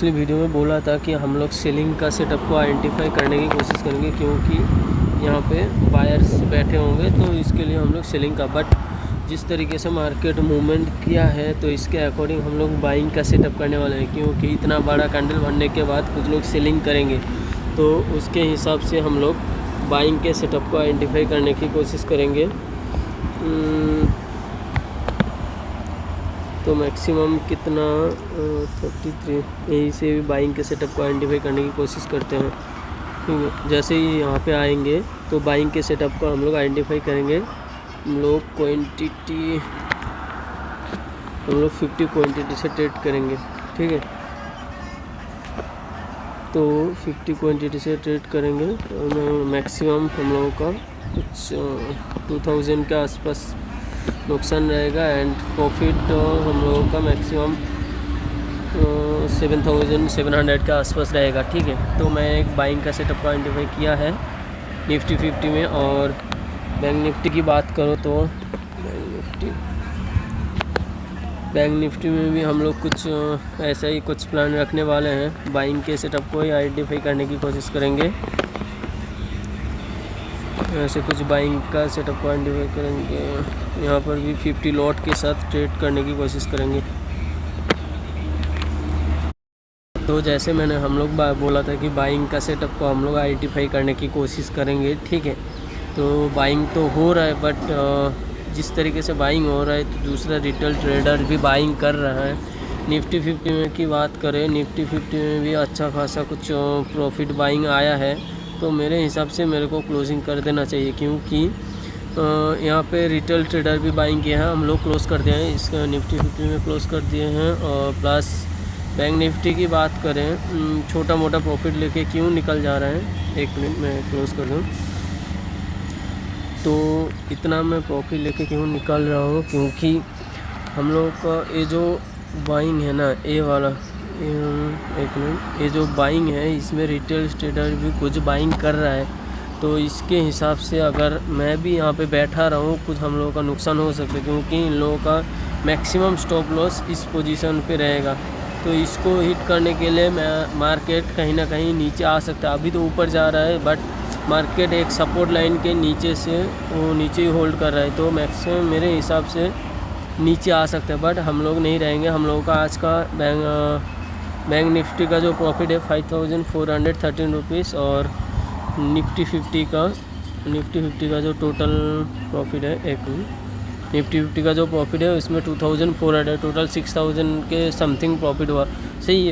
पिछली वीडियो में बोला था कि हम लोग सेलिंग का सेटअप को आइडेंटिफाई करने की कोशिश करेंगे, क्योंकि यहाँ पे बायर्स बैठे होंगे, तो इसके लिए हम लोग सेलिंग का, बट जिस तरीके से मार्केट मूवमेंट किया है तो इसके अकॉर्डिंग हम लोग बाइंग का सेटअप करने वाले हैं, क्योंकि इतना बड़ा कैंडल बनने के बाद कुछ लोग सेलिंग करेंगे, तो उसके हिसाब से हम लोग बाइंग के सेटअप को आइडेंटिफाई करने की कोशिश करेंगे। तो मैक्सिमम कितना 33 यही से भी बाइंग के सेटअप को आइडेंटिफाई करने की कोशिश करते हैं। ठीक है, जैसे ही यहाँ पे आएंगे तो बाइंग के सेटअप को हम लोग आइडेंटिफाई करेंगे। हम लोग 50 क्वांटिटी से ट्रेड करेंगे। ठीक है, तो 50 क्वांटिटी से ट्रेड करेंगे। मैक्सिमम हम लोगों का कुछ 2000 के आसपास नुकसान रहेगा एंड प्रॉफिट हम लोगों का मैक्सिमम 7700 के आसपास रहेगा। ठीक है, तो मैं एक बाइंग का सेटअप को आइडेंटिफाई किया है निफ्टी 50 में। और बैंक निफ्टी की बात करो तो बैंक निफ्टी में भी हम लोग कुछ ऐसा ही कुछ प्लान रखने वाले हैं। बाइंग के सेटअप को ही आइडेंटिफाई करने की कोशिश करेंगे। ऐसे कुछ बाइंग का सेटअप को आइडेंटिफाई करेंगे। यहाँ पर भी 50 लॉट के साथ ट्रेड करने की कोशिश करेंगे। तो जैसे मैंने हम लोग बोला था कि बाइंग का सेटअप को हम लोग आइडेंटिफाई करने की कोशिश करेंगे। ठीक है, तो बाइंग तो हो रहा है, बट जिस तरीके से बाइंग हो रहा है तो दूसरा रिटेल ट्रेडर भी बाइंग कर रहा है। निफ्टी 50 में की बात करें, निफ्टी 50 में भी अच्छा खासा कुछ प्रॉफिट बाइंग आया है, तो मेरे हिसाब से मेरे को क्लोजिंग कर देना चाहिए, क्योंकि यहाँ पे रिटेल ट्रेडर भी बाइंग किया है। हम लोग क्लोज कर दिए हैं, इसका निफ्टी 50 में क्लोज कर दिए हैं। और प्लस बैंक निफ्टी की बात करें, छोटा मोटा प्रॉफिट लेके क्यों निकल जा रहा है, एक मिनट मैं क्लोज कर दूँ। तो इतना मैं प्रॉफिट लेके क्यों निकल रहा हूँ, क्योंकि हम लोग का ये जो बाइंग है ना, ये वाला एक मिनट, ये जो बाइंग है इसमें रिटेल ट्रेडर भी कुछ बाइंग कर रहा है। तो इसके हिसाब से अगर मैं भी यहाँ पे बैठा रहा हूँ, कुछ हम लोगों का नुकसान हो सकता है, क्योंकि इन लोगों का मैक्सिमम स्टॉप लॉस इस पोजीशन पे रहेगा। तो इसको हिट करने के लिए मैं मार्केट कहीं ना कहीं नीचे आ सकता है। अभी तो ऊपर जा रहा है, बट मार्केट एक सपोर्ट लाइन के नीचे से वो नीचे ही होल्ड कर रहा है, तो मैक्सिमम मेरे हिसाब से नीचे आ सकता है, बट हम लोग नहीं रहेंगे। हम लोगों का आज का बैंक निफ्टी का जो प्रॉफिट है 5413 रुपीज़, और निफ्टी 50 का जो टोटल प्रॉफिट है, एक निफ्टी 50 का जो प्रॉफिट है उसमें 2400, टोटल 6000 के समथिंग प्रॉफिट हुआ। सही है।